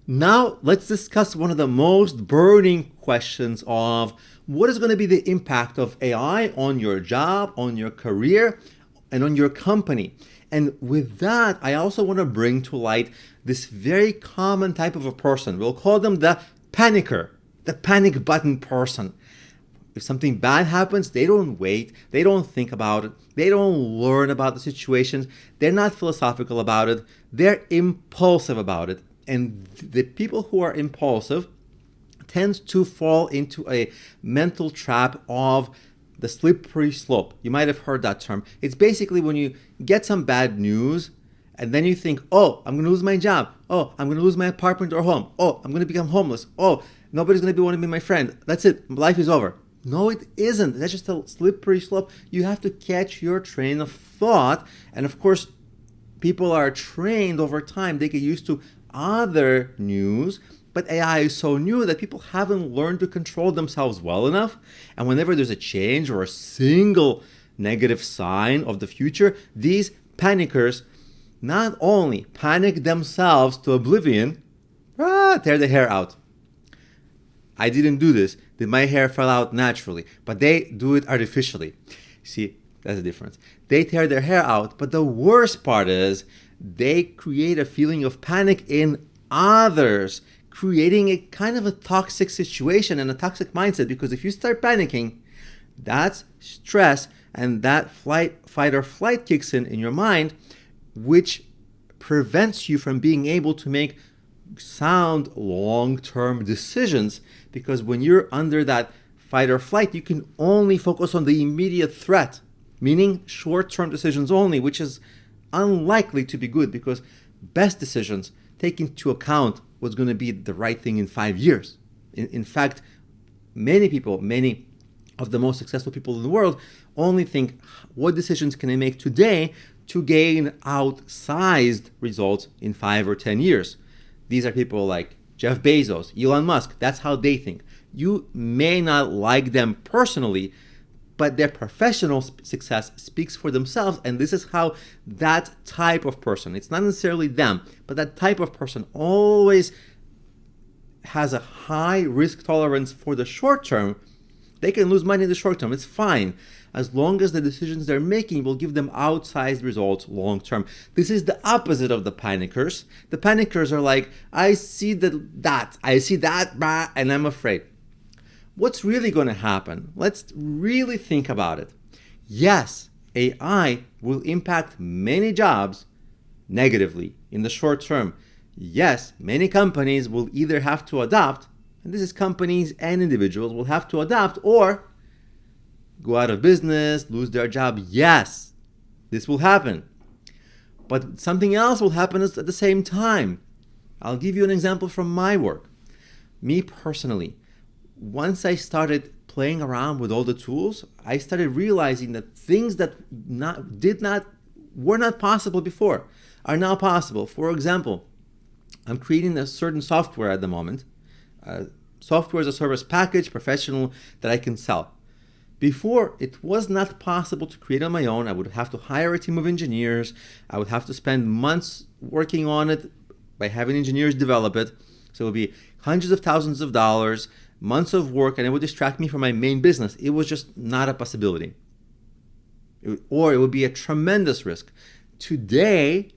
Now, let's discuss one of the most burning questions of what is going to be the impact of AI on your job, on your career, and on your company. And with that, I also want to bring to light this very common type of a person. We'll call them the panicker, the panic button person. If something bad happens, they don't wait, they don't think about it, they don't learn about the situations, they're not philosophical about it, they're impulsive about it. And the people who are impulsive tends to fall into a mental trap of the slippery slope. You might have heard that term. It's basically when you get some bad news and then you think, oh, I'm going to lose my job. Oh, I'm going to lose my apartment or home. Oh, I'm going to become homeless. Oh, nobody's going to want to be my friend. That's it. Life is over. No, it isn't. That's just a slippery slope. You have to catch your train of thought. And of course, people are trained over time. They get used to other news, but AI is so new that people haven't learned to control themselves well enough. And whenever there's a change or a single negative sign of the future, these panickers not only panic themselves to oblivion, tear the hair out. I didn't do this. My hair fell out naturally, but they do it artificially. See, that's the difference. They tear their hair out, but the worst part is they create a feeling of panic in others, creating a kind of a toxic situation and a toxic mindset. Because if you start panicking, that's stress, and that fight or flight kicks in your mind, which prevents you from being able to make sound long-term decisions. Because when you're under that fight or flight, you can only focus on the immediate threat, meaning short-term decisions only, which is unlikely to be good, because best decisions take into account what's going to be the right thing in 5 years. In fact, many of the most successful people in the world only think, what decisions can I make today to gain outsized results in 5 or 10 years? These are people like Jeff Bezos, Elon Musk. That's how they think. You may not like them personally, but their professional success speaks for themselves. And this is how that type of person, it's not necessarily them, but that type of person always has a high risk tolerance for the short term. They can lose money in the short term. It's fine, as long as the decisions they're making will give them outsized results long term. This is the opposite of the panickers. The panickers are like, I see that, and I'm afraid. What's really going to happen? Let's really think about it. Yes, AI will impact many jobs negatively in the short term. Yes, many companies will either have to adopt, and this is companies and individuals will have to adopt, or go out of business, lose their job. Yes, this will happen. But something else will happen at the same time. I'll give you an example from my work. Me personally, once I started playing around with all the tools, I started realizing that things that were not possible before are now possible. For example, I'm creating a certain software at the moment, software as a service package, professional, that I can sell. Before, it was not possible to create on my own. I would have to hire a team of engineers. I would have to spend months working on it by having engineers develop it. So it would be hundreds of thousands of dollars, months of work, and it would distract me from my main business. It was just not a possibility. Or it would be a tremendous risk. Today,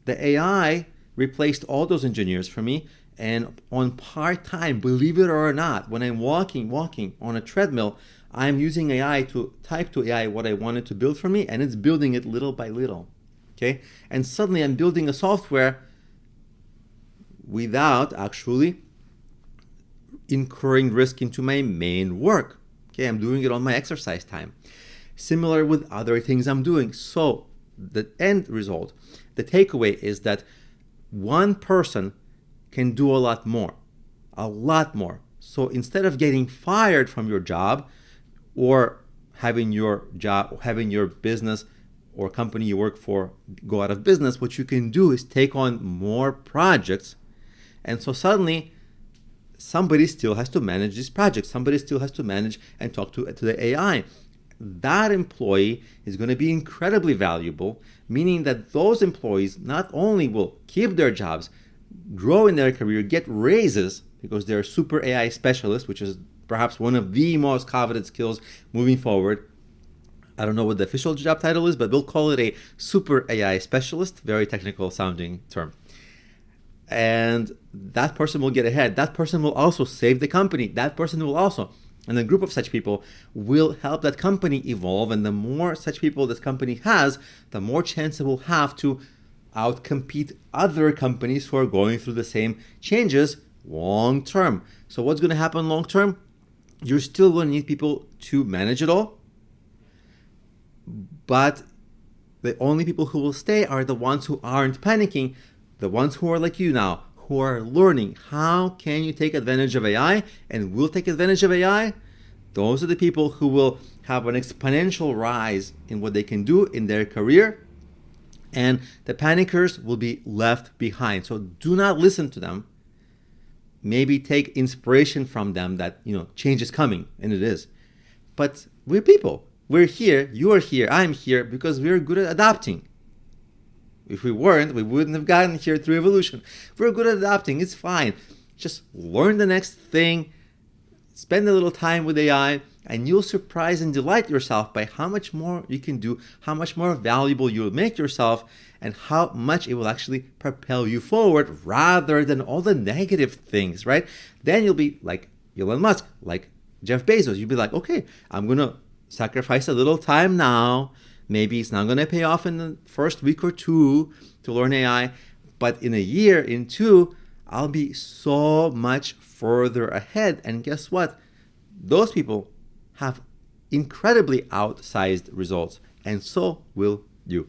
the AI replaced all those engineers for me, and on part-time, believe it or not, when I'm walking on a treadmill, I'm using AI to type to AI what I wanted to build for me, and it's building it little by little. Okay? And suddenly I'm building a software without actually incurring risk into my main work. Okay, I'm doing it on my exercise time. Similar with other things I'm doing. So the end result, the takeaway is that one person can do a lot more. So instead of getting fired from your job, or having your business or company you work for go out of business, what you can do is take on more projects. And so suddenly somebody still has to manage these projects. Somebody still has to manage and talk to the AI. That employee is going to be incredibly valuable, meaning that those employees not only will keep their jobs, grow in their career, get raises because they're super AI specialists, which is perhaps one of the most coveted skills moving forward. I don't know what the official job title is, but we'll call it a super AI specialist, very technical sounding term. And that person will get ahead. That person will also save the company. That person will also, and a group of such people will help that company evolve. And the more such people this company has, the more chance it will have to outcompete other companies who are going through the same changes long term. So what's going to happen long term? You're still going to need people to manage it all, but the only people who will stay are the ones who aren't panicking, the ones who are like you now, who are learning how can you take advantage of AI and will take advantage of AI. Those are the people who will have an exponential rise in what they can do in their career, and the panickers will be left behind. So do not listen to them. Maybe take inspiration from them that, change is coming, and it is. But we're people. We're here, you are here, I'm here because we're good at adapting. If we weren't, we wouldn't have gotten here through evolution. We're good at adapting, it's fine. Just learn the next thing, spend a little time with AI, and you'll surprise and delight yourself by how much more you can do, how much more valuable you'll make yourself, and how much it will actually propel you forward rather than all the negative things, right? Then you'll be like Elon Musk, like Jeff Bezos. You'll be like, okay, I'm going to sacrifice a little time now. Maybe it's not going to pay off in the first week or two to learn AI, but in a year, in two, I'll be so much further ahead. And guess what? Those people have incredibly outsized results, and so will you.